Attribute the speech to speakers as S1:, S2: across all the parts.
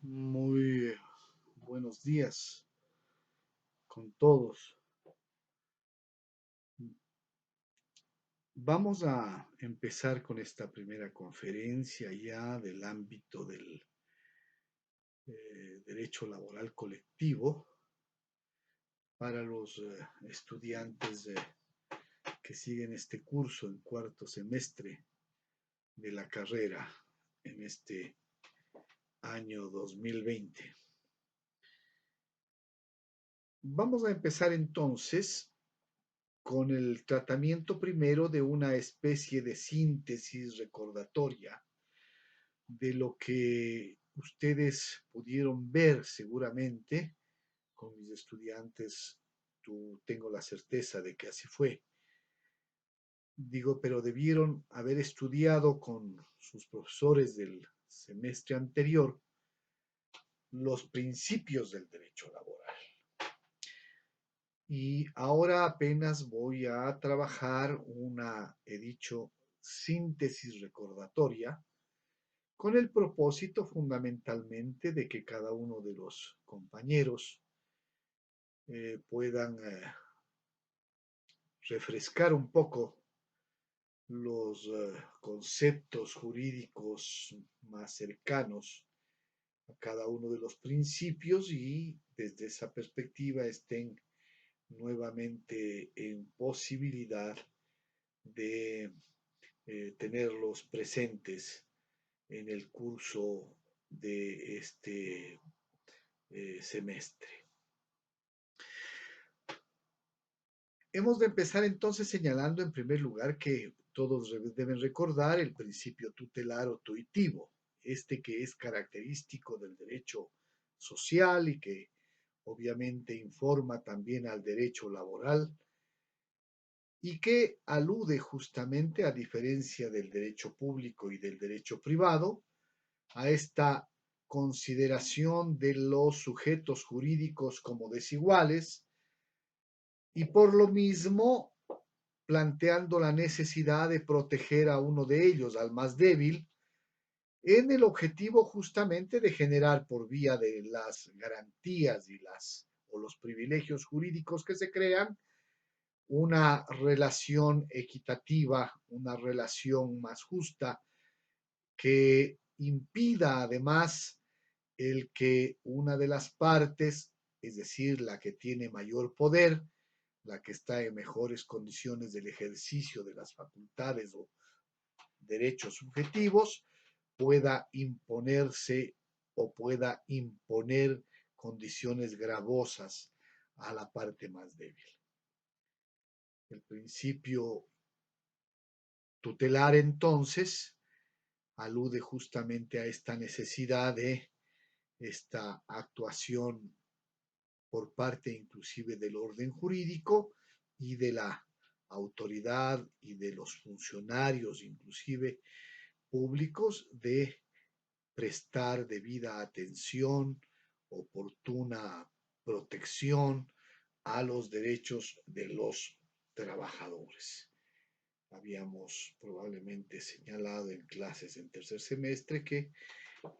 S1: Muy buenos días con todos. Vamos a empezar con esta primera conferencia ya del ámbito del derecho laboral colectivo para los estudiantes que siguen este curso en cuarto semestre de la carrera en este año 2020. Vamos a empezar entonces con el tratamiento primero de una especie de síntesis recordatoria de lo que ustedes pudieron ver seguramente con mis estudiantes. Tengo la certeza de que así fue. Digo, pero debieron haber estudiado con sus profesores del semestre anterior los principios del derecho laboral. Y ahora apenas voy a trabajar he dicho, síntesis recordatoria, con el propósito fundamentalmente de que cada uno de los compañeros puedan refrescar un poco los conceptos jurídicos más cercanos a cada uno de los principios y desde esa perspectiva estén nuevamente en posibilidad de tenerlos presentes en el curso de este semestre. Hemos de empezar entonces señalando en primer lugar que todos deben recordar el principio tutelar o tuitivo, este que es característico del derecho social y que obviamente informa también al derecho laboral y que alude justamente, a diferencia del derecho público y del derecho privado, a esta consideración de los sujetos jurídicos como desiguales y por lo mismo planteando la necesidad de proteger a uno de ellos, al más débil, en el objetivo justamente de generar por vía de las garantías o los privilegios jurídicos que se crean, una relación equitativa, una relación más justa que impida además el que una de las partes, es decir, la que tiene mayor poder, la que está en mejores condiciones del ejercicio de las facultades o derechos subjetivos, pueda imponerse o pueda imponer condiciones gravosas a la parte más débil. El principio tutelar entonces alude justamente a esta necesidad de esta actuación por parte inclusive del orden jurídico y de la autoridad y de los funcionarios inclusive públicos de prestar debida atención, oportuna protección a los derechos de los trabajadores. Habíamos probablemente señalado en clases en tercer semestre que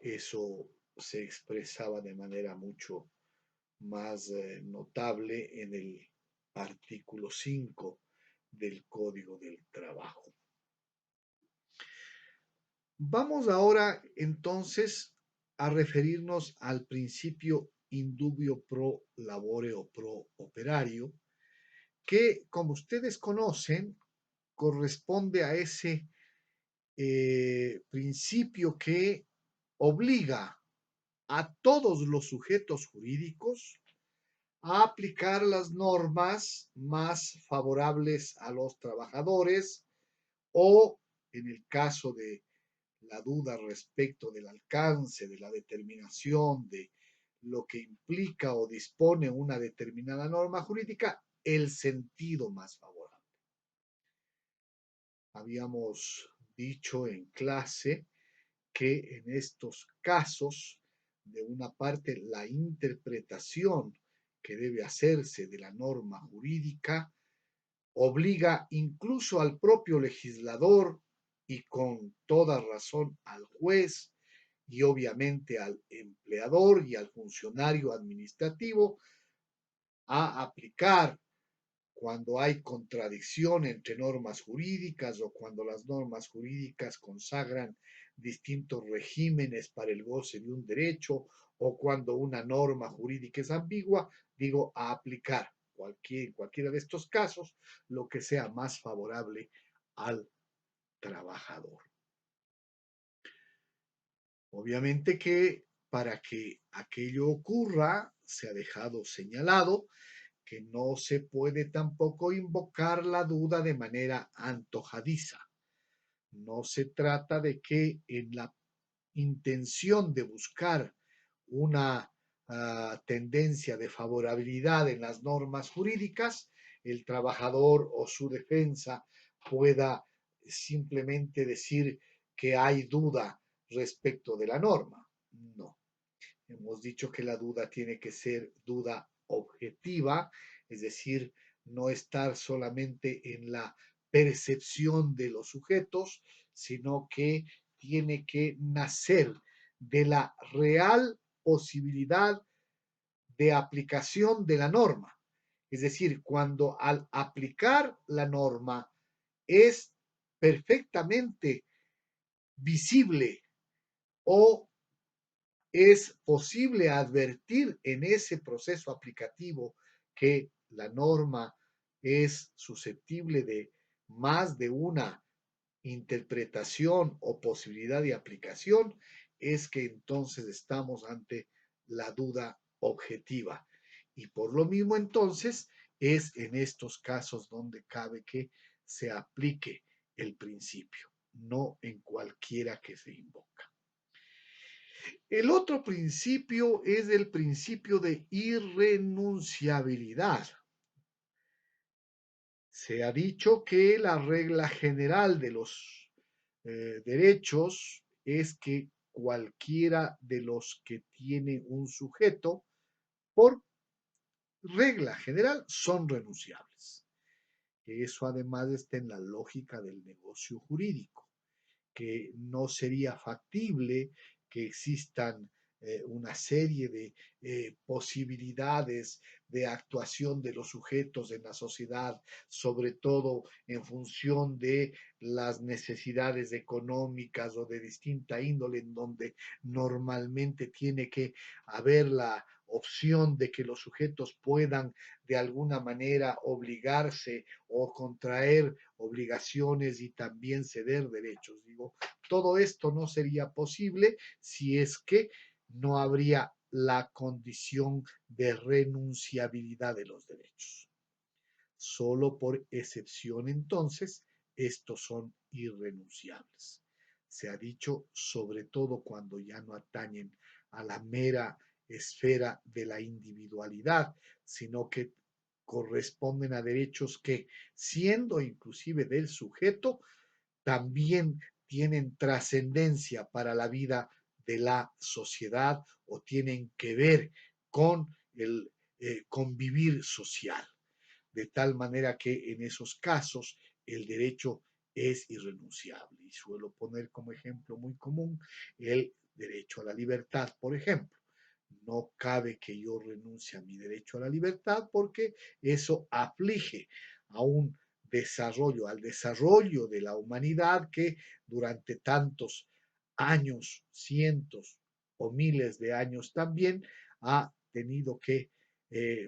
S1: eso se expresaba de manera mucho más notable en el artículo 5 del Código del Trabajo. Vamos ahora entonces a referirnos al principio in dubio pro labore o pro operario, que como ustedes conocen corresponde a ese principio que obliga a todos los sujetos jurídicos a aplicar las normas más favorables a los trabajadores o, en el caso de la duda respecto del alcance, de la determinación de lo que implica o dispone una determinada norma jurídica, el sentido más favorable. Habíamos dicho en clase que en estos casos, de una parte, la interpretación que debe hacerse de la norma jurídica obliga incluso al propio legislador y con toda razón al juez y obviamente al empleador y al funcionario administrativo a aplicar cuando hay contradicción entre normas jurídicas o cuando las normas jurídicas consagran distintos regímenes para el goce de un derecho o cuando una norma jurídica es ambigua, digo, a aplicar cualquiera de estos casos lo que sea más favorable al trabajador. Obviamente que para que aquello ocurra, se ha dejado señalado que no se puede tampoco invocar la duda de manera antojadiza. No se trata de que en la intención de buscar una tendencia de favorabilidad en las normas jurídicas, el trabajador o su defensa pueda simplemente decir que hay duda respecto de la norma. No. Hemos dicho que la duda tiene que ser duda objetiva, es decir, no estar solamente en la percepción de los sujetos, sino que tiene que nacer de la real posibilidad de aplicación de la norma. Es decir, cuando al aplicar la norma es perfectamente visible o es posible advertir en ese proceso aplicativo que la norma es susceptible de más de una interpretación o posibilidad de aplicación, es que entonces estamos ante la duda objetiva. Y por lo mismo entonces es en estos casos donde cabe que se aplique el principio, no en cualquiera que se invoca. El otro principio es el principio de irrenunciabilidad. Se ha dicho que la regla general de los derechos es que cualquiera de los que tiene un sujeto, por regla general, son renunciables. Eso además está en la lógica del negocio jurídico, que no sería factible que existan una serie de posibilidades de actuación de los sujetos en la sociedad, sobre todo en función de las necesidades económicas o de distinta índole, en donde normalmente tiene que haber la opción de que los sujetos puedan de alguna manera obligarse o contraer obligaciones y también ceder derechos. Digo, todo esto no sería posible si es que no habría la condición de renunciabilidad de los derechos. Solo por excepción, entonces, estos son irrenunciables. Se ha dicho, sobre todo cuando ya no atañen a la mera esfera de la individualidad, sino que corresponden a derechos que, siendo inclusive del sujeto, también tienen trascendencia para la vida de la sociedad o tienen que ver con el convivir social, de tal manera que en esos casos el derecho es irrenunciable. Y suelo poner como ejemplo muy común el derecho a la libertad, por ejemplo. No cabe que yo renuncie a mi derecho a la libertad porque eso aflige a un desarrollo, al desarrollo de la humanidad que durante tantos años, cientos o miles de años también ha tenido que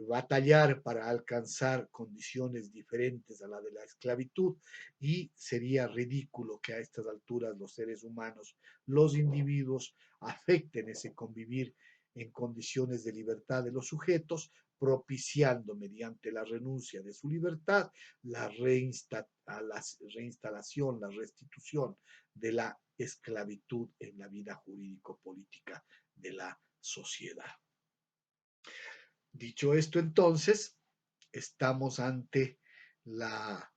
S1: batallar para alcanzar condiciones diferentes a la de la esclavitud y sería ridículo que a estas alturas los seres humanos, los individuos, afecten ese convivir en condiciones de libertad de los sujetos, propiciando mediante la renuncia de su libertad la reinstalación, la restitución de la esclavitud en la vida jurídico-política de la sociedad. Dicho esto, entonces, estamos ante la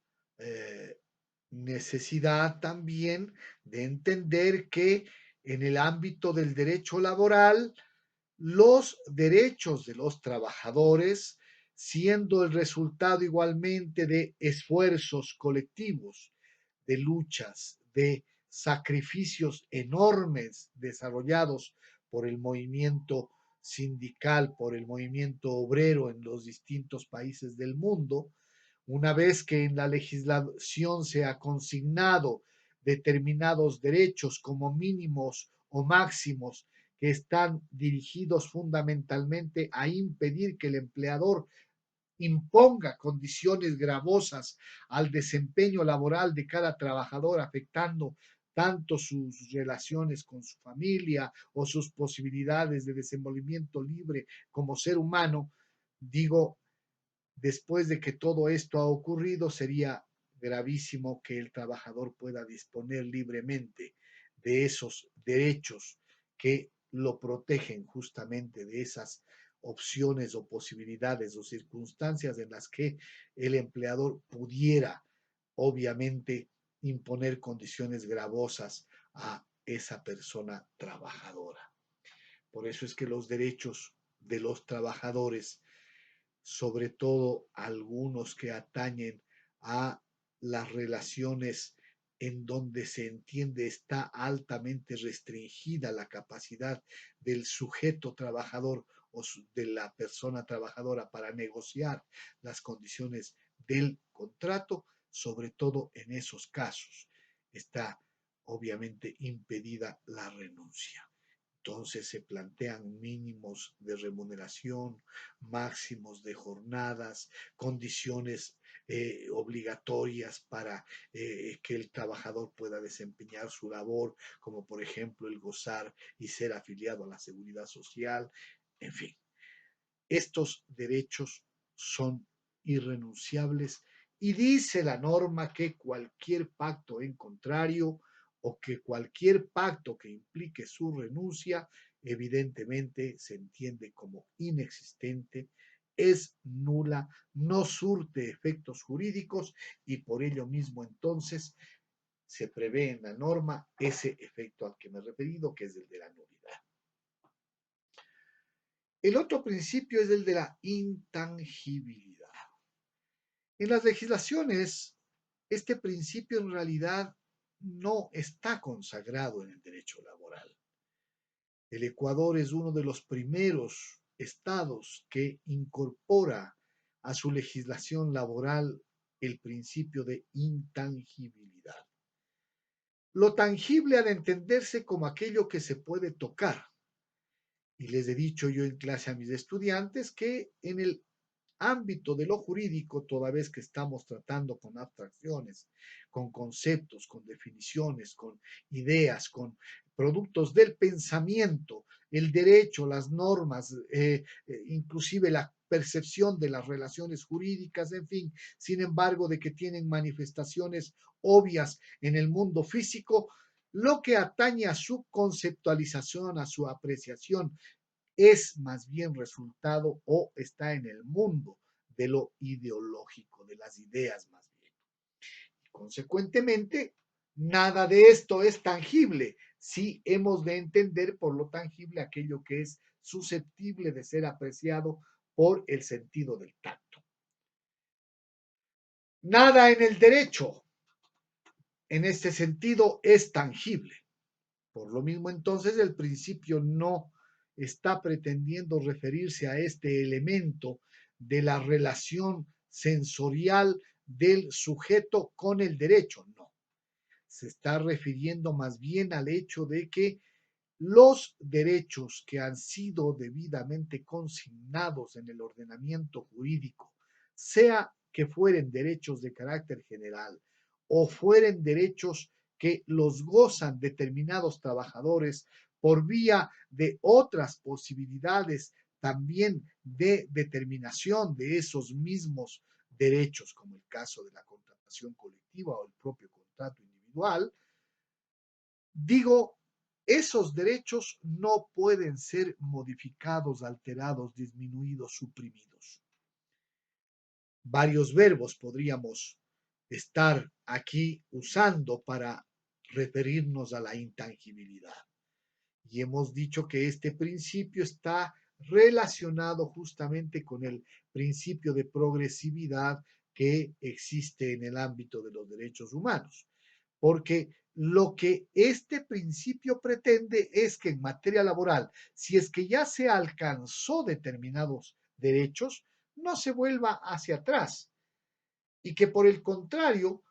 S1: necesidad también de entender que en el ámbito del derecho laboral, los derechos de los trabajadores, siendo el resultado igualmente de esfuerzos colectivos, de luchas, de sacrificios enormes desarrollados por el movimiento sindical, por el movimiento obrero en los distintos países del mundo, una vez que en la legislación se ha consignado determinados derechos como mínimos o máximos que están dirigidos fundamentalmente a impedir que el empleador imponga condiciones gravosas al desempeño laboral de cada trabajador, afectando tanto sus relaciones con su familia o sus posibilidades de desenvolvimiento libre como ser humano, digo, después de que todo esto ha ocurrido, sería gravísimo que el trabajador pueda disponer libremente de esos derechos que lo protegen justamente de esas opciones o posibilidades o circunstancias en las que el empleador pudiera, obviamente, imponer condiciones gravosas a esa persona trabajadora. Por eso es que los derechos de los trabajadores, sobre todo algunos que atañen a las relaciones en donde se entiende está altamente restringida la capacidad del sujeto trabajador o de la persona trabajadora para negociar las condiciones del contrato, sobre todo en esos casos está obviamente impedida la renuncia. Entonces se plantean mínimos de remuneración, máximos de jornadas, condiciones obligatorias para que el trabajador pueda desempeñar su labor, como por ejemplo el gozar y ser afiliado a la seguridad social, en fin. Estos derechos son irrenunciables y dice la norma que cualquier pacto en contrario o que cualquier pacto que implique su renuncia, evidentemente se entiende como inexistente, es nula, no surte efectos jurídicos y por ello mismo entonces se prevé en la norma ese efecto al que me he referido, que es el de la nulidad. El otro principio es el de la intangibilidad. En las legislaciones, este principio en realidad no está consagrado en el derecho laboral. El Ecuador es uno de los primeros estados que incorpora a su legislación laboral el principio de intangibilidad. Lo tangible ha de entenderse como aquello que se puede tocar. Y les he dicho yo en clase a mis estudiantes que en el ámbito de lo jurídico, toda vez que estamos tratando con abstracciones, con conceptos, con definiciones, con ideas, con productos del pensamiento, el derecho, las normas, inclusive la percepción de las relaciones jurídicas, en fin, sin embargo, de que tienen manifestaciones obvias en el mundo físico, lo que atañe a su conceptualización, a su apreciación, es más bien resultado o está en el mundo de lo ideológico, de las ideas más bien. Y consecuentemente, nada de esto es tangible. Sí hemos de entender por lo tangible aquello que es susceptible de ser apreciado por el sentido del tacto. Nada en el derecho, en este sentido, es tangible. Por lo mismo, entonces, el principio no está pretendiendo referirse a este elemento de la relación sensorial del sujeto con el derecho, no. Se está refiriendo más bien al hecho de que los derechos que han sido debidamente consignados en el ordenamiento jurídico, sea que fueren derechos de carácter general o fueren derechos que los gozan determinados trabajadores por vía de otras posibilidades también de determinación de esos mismos derechos, como el caso de la contratación colectiva o el propio contrato individual, digo, esos derechos no pueden ser modificados, alterados, disminuidos, suprimidos. Varios verbos podríamos estar aquí usando para referirnos a la intangibilidad. Y hemos dicho que este principio está relacionado justamente con el principio de progresividad que existe en el ámbito de los derechos humanos. porque lo que este principio pretende es que en materia laboral, si es que ya se alcanzó determinados derechos, no se vuelva hacia atrás y que por el contrario,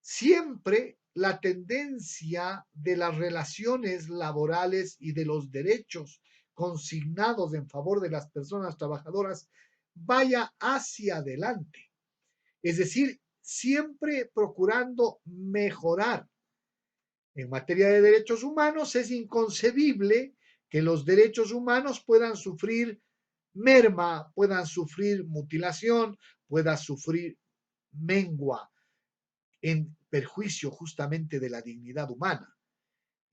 S1: siempre la tendencia de las relaciones laborales y de los derechos consignados en favor de las personas trabajadoras vaya hacia adelante. Es decir, siempre procurando mejorar. En materia de derechos humanos es inconcebible que los derechos humanos puedan sufrir merma, puedan sufrir mutilación, puedan sufrir mengua en perjuicio justamente de la dignidad humana.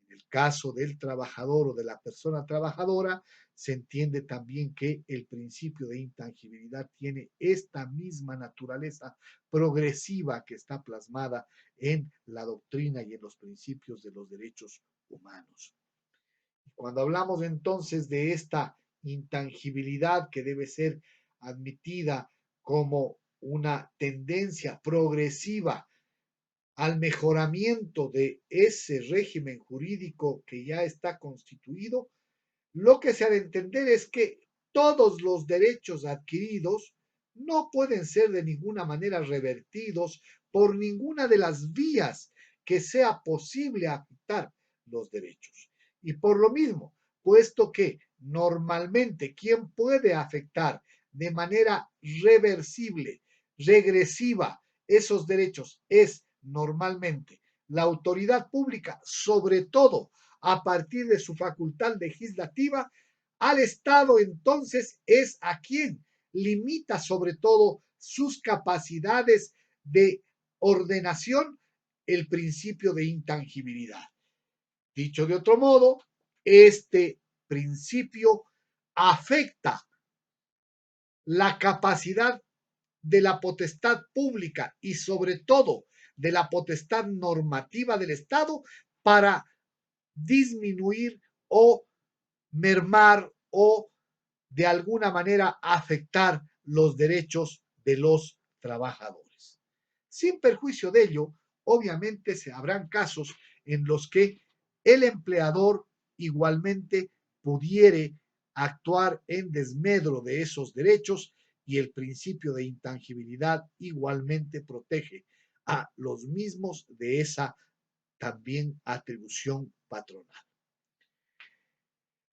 S1: En el caso del trabajador o de la persona trabajadora, se entiende también que el principio de intangibilidad tiene esta misma naturaleza progresiva que está plasmada en la doctrina y en los principios de los derechos humanos. Cuando hablamos entonces de esta intangibilidad que debe ser admitida como una tendencia progresiva al mejoramiento de ese régimen jurídico que ya está constituido, lo que se ha de entender es que todos los derechos adquiridos no pueden ser de ninguna manera revertidos por ninguna de las vías que sea posible afectar los derechos. Y por lo mismo, puesto que normalmente quien puede afectar de manera reversible, regresiva, esos derechos es normalmente la autoridad pública, sobre todo a partir de su facultad legislativa, al Estado entonces es a quien limita sobre todo sus capacidades de ordenación el principio de intangibilidad. Dicho de otro modo, este principio afecta la capacidad de la potestad pública y sobre todo de la potestad normativa del Estado para disminuir o mermar o de alguna manera afectar los derechos de los trabajadores. Sin perjuicio de ello, obviamente se habrán casos en los que el empleador igualmente pudiere actuar en desmedro de esos derechos y el principio de intangibilidad igualmente protege a los mismos de esa también atribución patronal.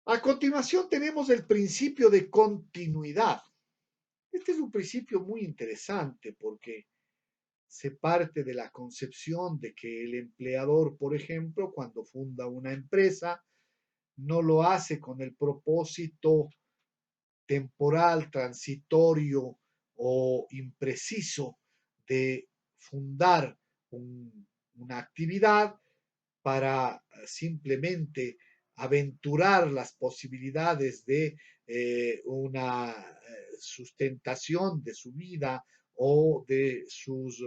S1: A continuación tenemos el principio de continuidad. Este es un principio muy interesante porque se parte de la concepción de que el empleador, por ejemplo, cuando funda una empresa, no lo hace con el propósito temporal, transitorio o impreciso de fundar una actividad para simplemente aventurar las posibilidades de una sustentación de su vida o de sus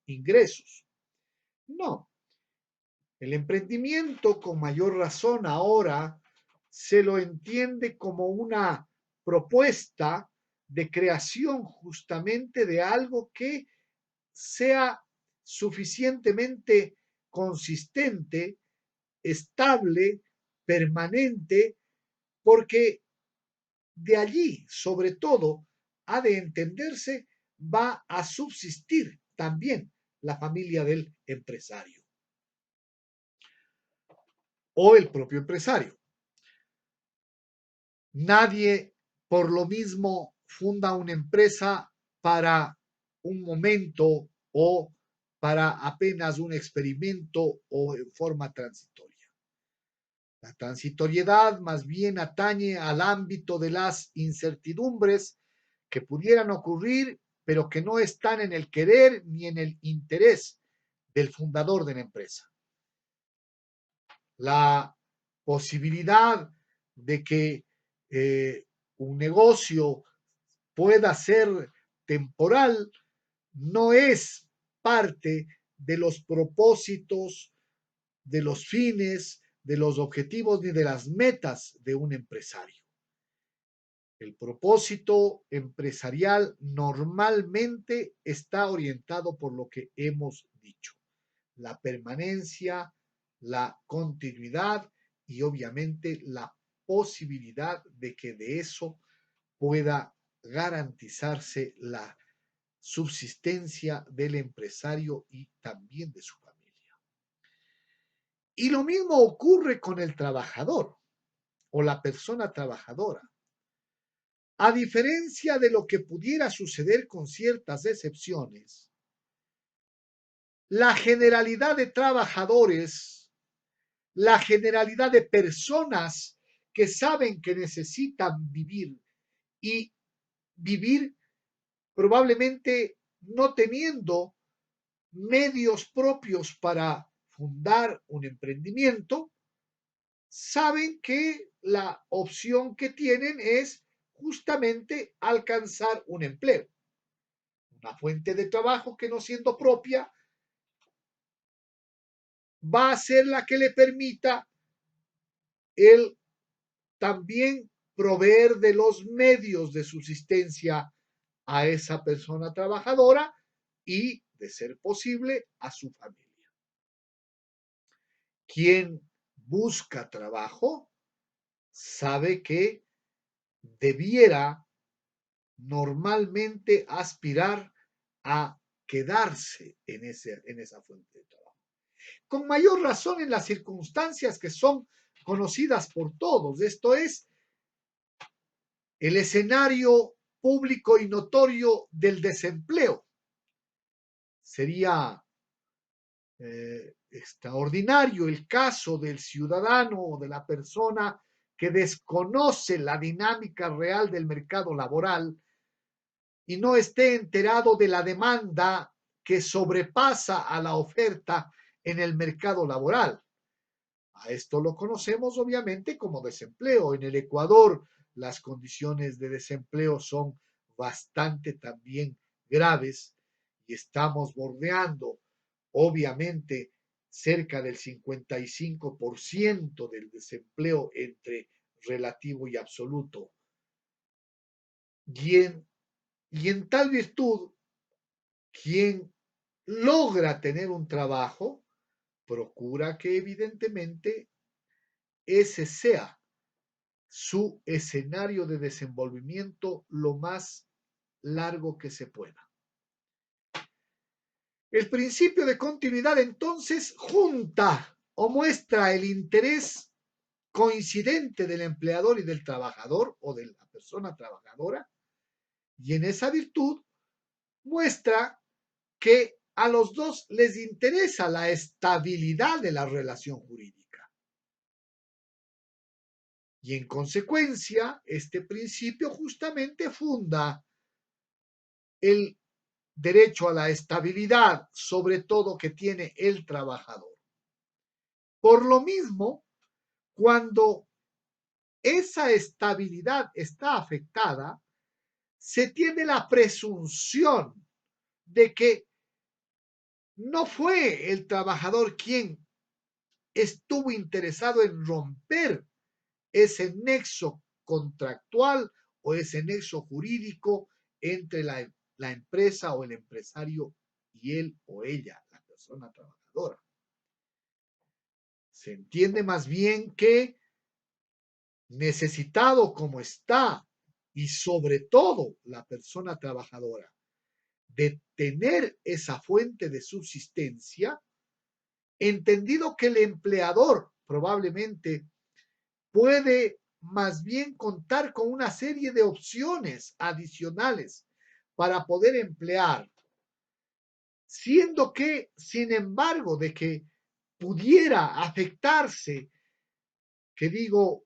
S1: ingresos. No, el emprendimiento con mayor razón ahora se lo entiende como una propuesta de creación justamente de algo que sea suficientemente consistente, estable, permanente, porque de allí, sobre todo, ha de entenderse, va a subsistir también la familia del empresario o el propio empresario. Nadie, por lo mismo, funda una empresa para un momento o para apenas un experimento o en forma transitoria. La transitoriedad más bien atañe al ámbito de las incertidumbres que pudieran ocurrir, pero que no están en el querer ni en el interés del fundador de la empresa. La posibilidad de que un negocio pueda ser temporal no es parte de los propósitos, de los fines, de los objetivos ni de las metas de un empresario. El propósito empresarial normalmente está orientado por lo que hemos dicho. la permanencia, la continuidad y obviamente la posibilidad de que de eso pueda garantizarse la subsistencia del empresario y también de su familia. Y lo mismo ocurre con el trabajador o la persona trabajadora. A diferencia de lo que pudiera suceder con ciertas excepciones, la generalidad de trabajadores, la generalidad de personas que saben que necesitan vivir y vivir probablemente no teniendo medios propios para fundar un emprendimiento, saben que la opción que tienen es justamente alcanzar un empleo, una fuente de trabajo que no siendo propia va a ser la que le permita el también proveer de los medios de subsistencia a esa persona trabajadora y, de ser posible, a su familia. Quien busca trabajo sabe que debiera normalmente aspirar a quedarse en esa fuente de trabajo. Con mayor razón en las circunstancias que son conocidas por todos. Esto es el escenario público y notorio del desempleo. Sería extraordinario el caso del ciudadano o de la persona que desconoce la dinámica real del mercado laboral y no esté enterado de la demanda que sobrepasa a la oferta en el mercado laboral. A esto lo conocemos obviamente como desempleo. En el Ecuador las condiciones de desempleo son bastante también graves y estamos bordeando obviamente cerca del 55% del desempleo entre relativo y absoluto. Y en tal virtud, quien logra tener un trabajo, procura que evidentemente ese sea su escenario de desenvolvimiento lo más largo que se pueda. El principio de continuidad entonces junta o muestra el interés coincidente del empleador y del trabajador o de la persona trabajadora y en esa virtud muestra que a los dos les interesa la estabilidad de la relación jurídica. Y en consecuencia, este principio justamente funda el derecho a la estabilidad, sobre todo que tiene el trabajador. Por lo mismo, cuando esa estabilidad está afectada, se tiene la presunción de que no fue el trabajador quien estuvo interesado en romper ese nexo contractual o ese nexo jurídico entre la empresa o el empresario y él o ella, la persona trabajadora. Se entiende más bien que necesitado como está y sobre todo la persona trabajadora de tener esa fuente de subsistencia, entendido que el empleador probablemente puede más bien contar con una serie de opciones adicionales para poder emplear, siendo que, sin embargo, de que pudiera afectarse, que digo,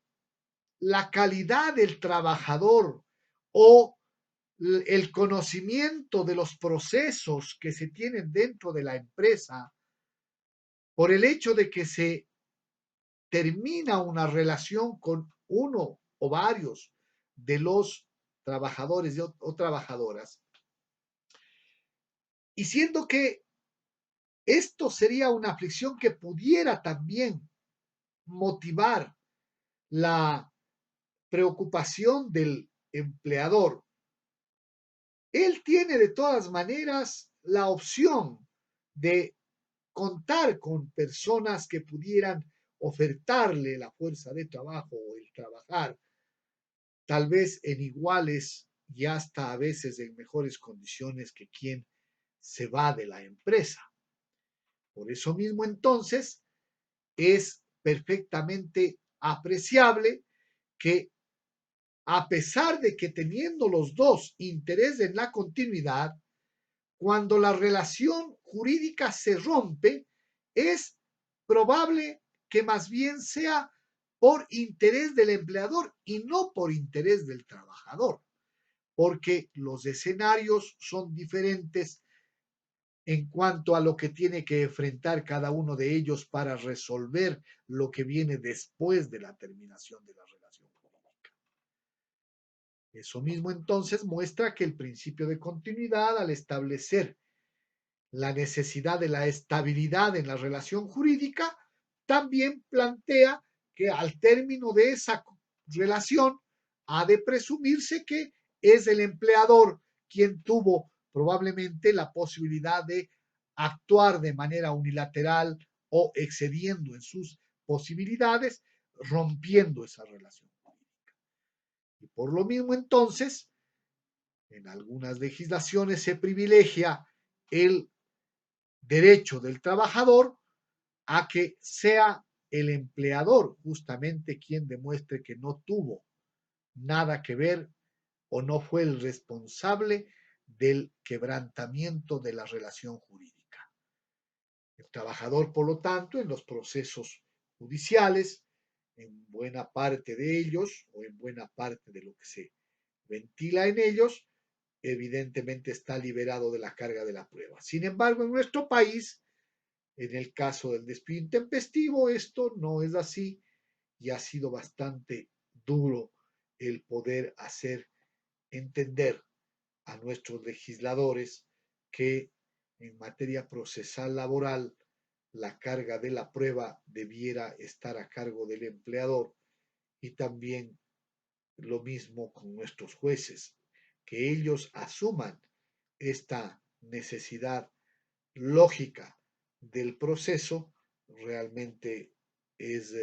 S1: la calidad del trabajador o el conocimiento de los procesos que se tienen dentro de la empresa por el hecho de que se termina una relación con uno o varios de los trabajadores o trabajadoras. Y siendo que esto sería una aflicción que pudiera también motivar la preocupación del empleador, él tiene de todas maneras la opción de contar con personas que pudieran ofertarle la fuerza de trabajo o el trabajar, tal vez en iguales y hasta a veces en mejores condiciones que quien se va de la empresa. Por eso mismo entonces es perfectamente apreciable que a pesar de que teniendo los dos interés en la continuidad, cuando la relación jurídica se rompe, es probable que más bien sea por interés del empleador y no por interés del trabajador, porque los escenarios son diferentes en cuanto a lo que tiene que enfrentar cada uno de ellos para resolver lo que viene después de la terminación de la relación jurídica. Eso mismo entonces muestra que el principio de continuidad, al establecer la necesidad de la estabilidad en la relación jurídica, también plantea que al término de esa relación ha de presumirse que es el empleador quien tuvo probablemente la posibilidad de actuar de manera unilateral o excediendo en sus posibilidades, rompiendo esa relación jurídica. Y por lo mismo entonces, en algunas legislaciones se privilegia el derecho del trabajador a que sea el empleador justamente quien demuestre que no tuvo nada que ver o no fue el responsable del quebrantamiento de la relación jurídica. El trabajador, por lo tanto, en los procesos judiciales, en buena parte de ellos o en buena parte de lo que se ventila en ellos, evidentemente está liberado de la carga de la prueba. Sin embargo, en nuestro país, en el caso del despido intempestivo, esto no es así y ha sido bastante duro el poder hacer entender a nuestros legisladores que en materia procesal laboral la carga de la prueba debiera estar a cargo del empleador y también lo mismo con nuestros jueces, que ellos asuman esta necesidad lógica del proceso realmente es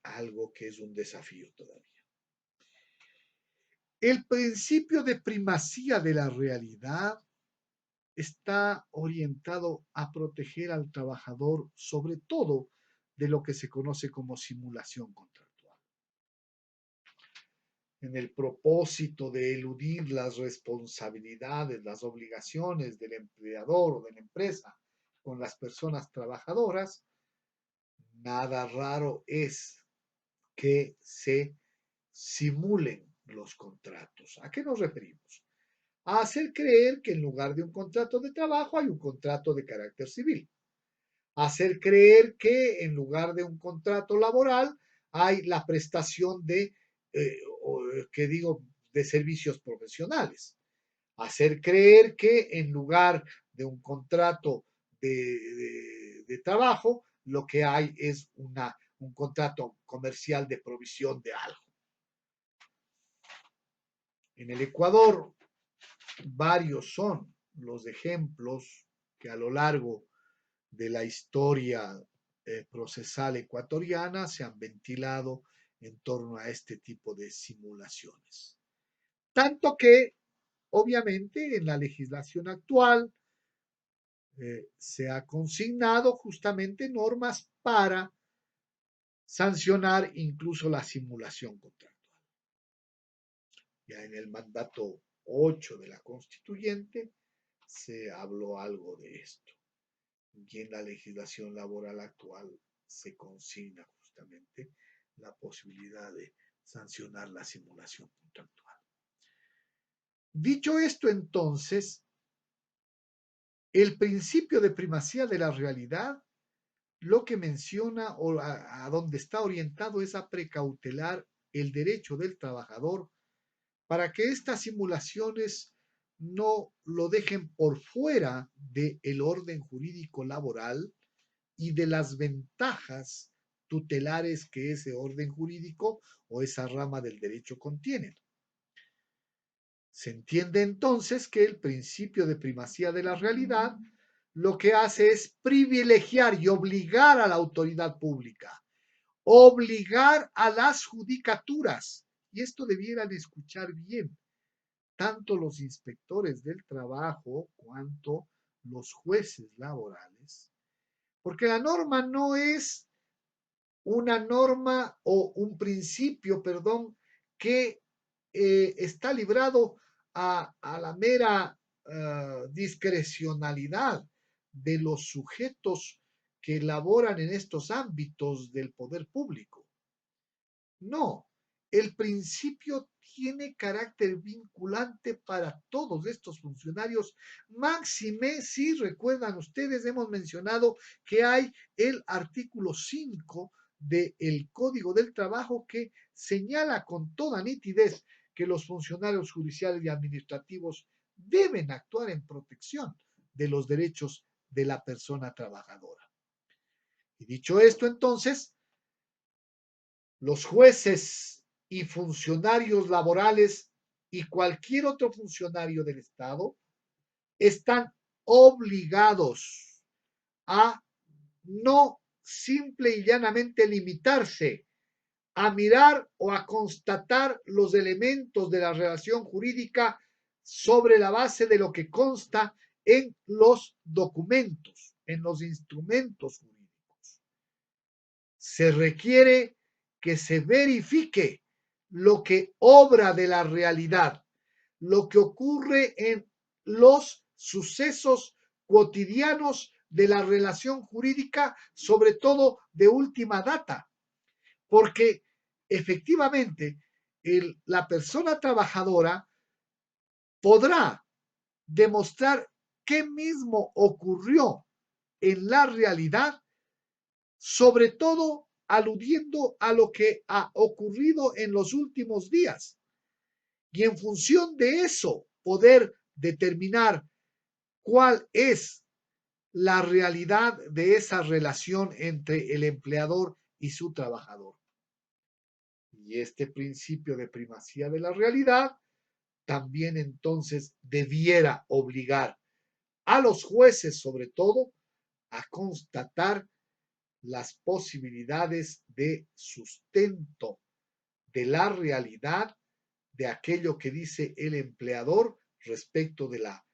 S1: algo que es un desafío todavía. El principio de primacía de la realidad está orientado a proteger al trabajador sobre todo de lo que se conoce como simulación contractual. En el propósito de eludir las responsabilidades, las obligaciones del empleador o de la empresa con las personas trabajadoras, nada raro es que se simulen los contratos. ¿A qué nos referimos? A hacer creer que en lugar de un contrato de trabajo hay un contrato de carácter civil. A hacer creer que en lugar de un contrato laboral hay la prestación de, que digo, de servicios profesionales. A hacer creer que en lugar de un contrato de trabajo, lo que hay es un contrato comercial de provisión de algo. En el Ecuador, varios son los ejemplos que a lo largo de la historia procesal ecuatoriana se han ventilado en torno a este tipo de simulaciones. Tanto que, obviamente, en la legislación actual se ha consignado justamente normas para sancionar incluso la simulación contractual. Ya en el mandato 8 de la constituyente se habló algo de esto. Y en la legislación laboral actual se consigna justamente la posibilidad de sancionar la simulación contractual. Dicho esto, entonces, el principio de primacía de la realidad lo que menciona o a donde está orientado es a precautelar el derecho del trabajador para que estas simulaciones no lo dejen por fuera del orden jurídico laboral y de las ventajas tutelares que ese orden jurídico o esa rama del derecho contiene. Se entiende entonces que el principio de primacía de la realidad lo que hace es privilegiar y obligar a la autoridad pública, obligar a las judicaturas. Y esto debieran escuchar bien, tanto los inspectores del trabajo cuanto los jueces laborales, porque la norma no es una norma o un principio, perdón, que está librado a la mera discrecionalidad de los sujetos que laboran en estos ámbitos del poder público. No, el principio tiene carácter vinculante para todos estos funcionarios. Máxime, si recuerdan ustedes, hemos mencionado que hay el artículo 5 del Código del Trabajo que señala con toda nitidez que los funcionarios judiciales y administrativos deben actuar en protección de los derechos de la persona trabajadora. Y dicho esto, entonces, los jueces y funcionarios laborales y cualquier otro funcionario del Estado están obligados a no simple y llanamente limitarse a mirar o a constatar los elementos de la relación jurídica sobre la base de lo que consta en los documentos, en los instrumentos jurídicos. Se requiere que se verifique lo que obra de la realidad, lo que ocurre en los sucesos cotidianos de la relación jurídica, sobre todo de última data, porque efectivamente la persona trabajadora podrá demostrar qué mismo ocurrió en la realidad, sobre todo aludiendo a lo que ha ocurrido en los últimos días. Y en función de eso, poder determinar cuál es la realidad de esa relación entre el empleador y su trabajador. Y este principio de primacía de la realidad también entonces debiera obligar a los jueces, sobre todo, a constatar las posibilidades de sustento de la realidad de aquello que dice el empleador respecto de la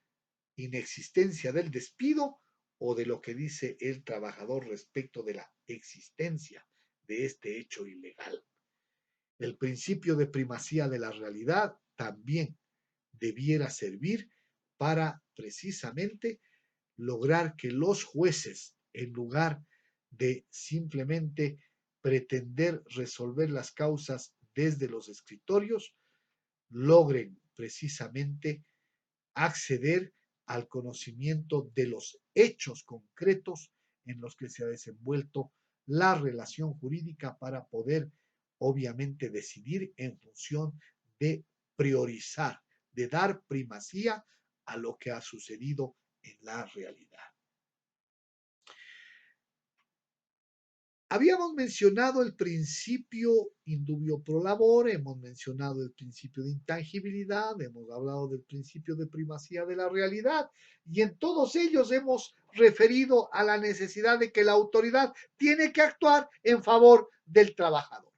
S1: inexistencia del despido o de lo que dice el trabajador respecto de la existencia de este hecho ilegal. El principio de primacía de la realidad también debiera servir para precisamente lograr que los jueces, en lugar de simplemente pretender resolver las causas desde los escritorios, logren precisamente acceder al conocimiento de los hechos concretos en los que se ha desenvuelto la relación jurídica para poder, obviamente, decidir en función de priorizar, de dar primacía a lo que ha sucedido en la realidad. Habíamos mencionado el principio indubio pro labore, hemos mencionado el principio de intangibilidad, hemos hablado del principio de primacía de la realidad y en todos ellos hemos referido a la necesidad de que la autoridad tiene que actuar en favor del trabajador.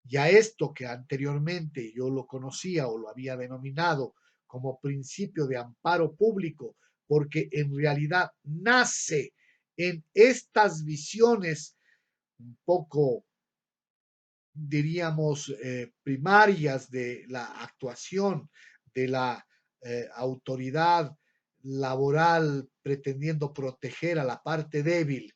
S1: Y a esto que anteriormente yo lo conocía o lo había denominado como principio de amparo público, porque en realidad nace en estas visiones un poco, diríamos, primarias de la actuación de la autoridad laboral pretendiendo proteger a la parte débil,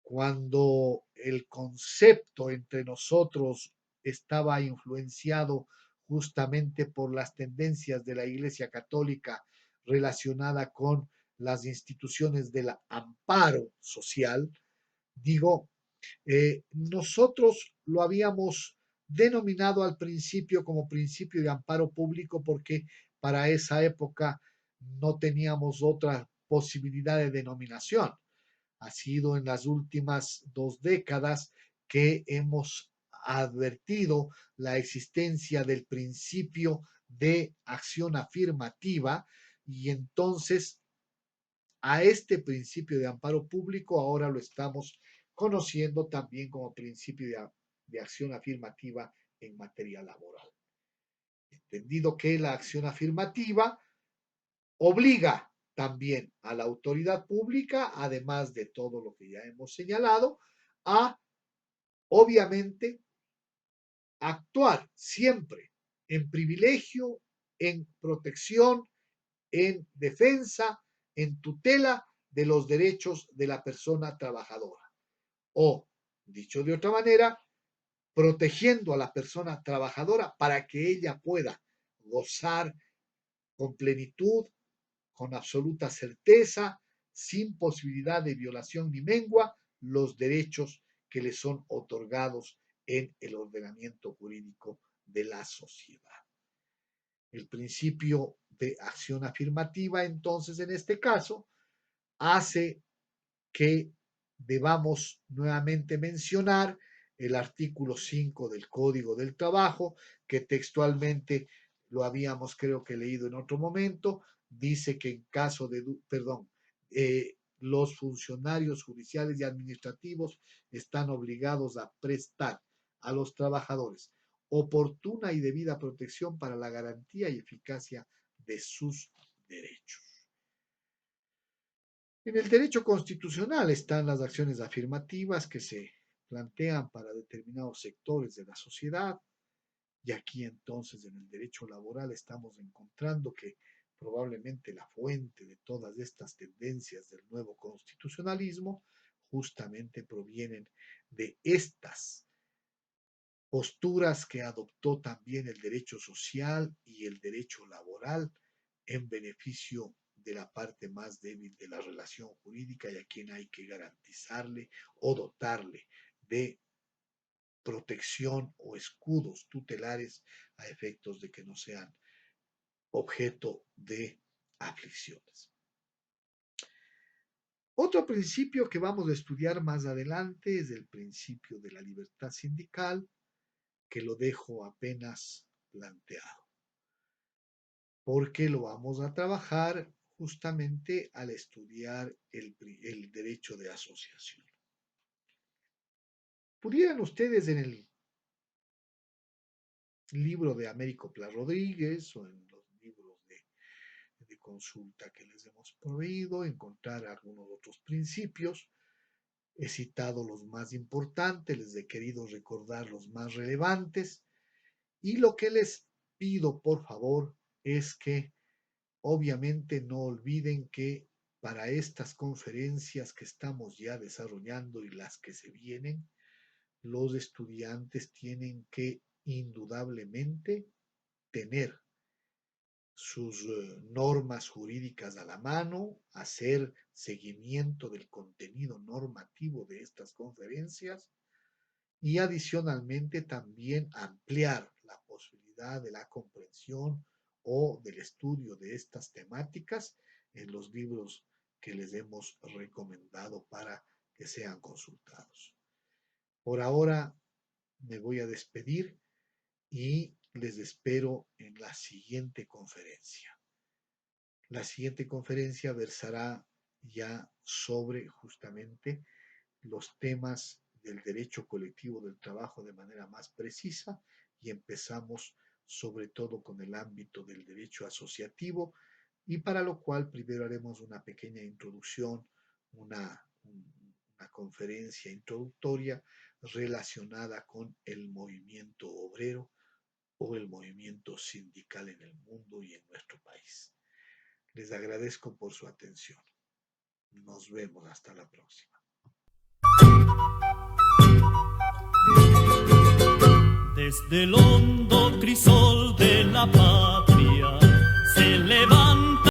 S1: cuando el concepto entre nosotros estaba influenciado justamente por las tendencias de la Iglesia Católica relacionada con las instituciones del amparo social, digo, nosotros lo habíamos denominado al principio como principio de amparo público porque para esa época no teníamos otra posibilidad de denominación. Ha sido en las últimas 2 décadas que hemos advertido la existencia del principio de acción afirmativa y entonces A este principio de amparo público ahora lo estamos conociendo también como principio de acción afirmativa en materia laboral. Entendido que la acción afirmativa obliga también a la autoridad pública, además de todo lo que ya hemos señalado, a, obviamente, actuar siempre en privilegio, en protección, en defensa, en tutela de los derechos de la persona trabajadora. O, dicho de otra manera, protegiendo a la persona trabajadora para que ella pueda gozar con plenitud, con absoluta certeza, sin posibilidad de violación ni mengua, los derechos que le son otorgados en el ordenamiento jurídico de la sociedad. El principio de acción afirmativa, entonces, en este caso, hace que debamos nuevamente mencionar el artículo 5 del Código del Trabajo, que textualmente lo habíamos creo que leído en otro momento, dice que en caso de, los funcionarios judiciales y administrativos están obligados a prestar a los trabajadores oportuna y debida protección para la garantía y eficacia de sus derechos. En el derecho constitucional están las acciones afirmativas que se plantean para determinados sectores de la sociedad, y aquí entonces en el derecho laboral estamos encontrando que probablemente la fuente de todas estas tendencias del nuevo constitucionalismo justamente provienen de estas posturas que adoptó también el derecho social y el derecho laboral en beneficio de la parte más débil de la relación jurídica y a quien hay que garantizarle o dotarle de protección o escudos tutelares a efectos de que no sean objeto de aflicciones. Otro principio que vamos a estudiar más adelante es el principio de la libertad sindical, que lo dejo apenas planteado, porque lo vamos a trabajar justamente al estudiar el derecho de asociación. Pudieran ustedes en el libro de Américo Pla Rodríguez o en los libros de consulta que les hemos proveído encontrar algunos otros principios. He citado los más importantes, les he querido recordar los más relevantes, y lo que les pido, por favor, es que obviamente no olviden que para estas conferencias que estamos ya desarrollando y las que se vienen, los estudiantes tienen que indudablemente tener sus normas jurídicas a la mano, hacer seguimiento del contenido normativo de estas conferencias y adicionalmente también ampliar la posibilidad de la comprensión o del estudio de estas temáticas en los libros que les hemos recomendado para que sean consultados. Por ahora me voy a despedir y les espero en la siguiente conferencia. La siguiente conferencia versará ya sobre justamente los temas del derecho colectivo del trabajo de manera más precisa y empezamos sobre todo con el ámbito del derecho asociativo, y para lo cual primero haremos una pequeña introducción, una conferencia introductoria relacionada con el movimiento obrero o el movimiento sindical en el mundo y en nuestro país. Les agradezco por su atención. Nos vemos hasta la próxima.
S2: Desde el hondo crisol de la paz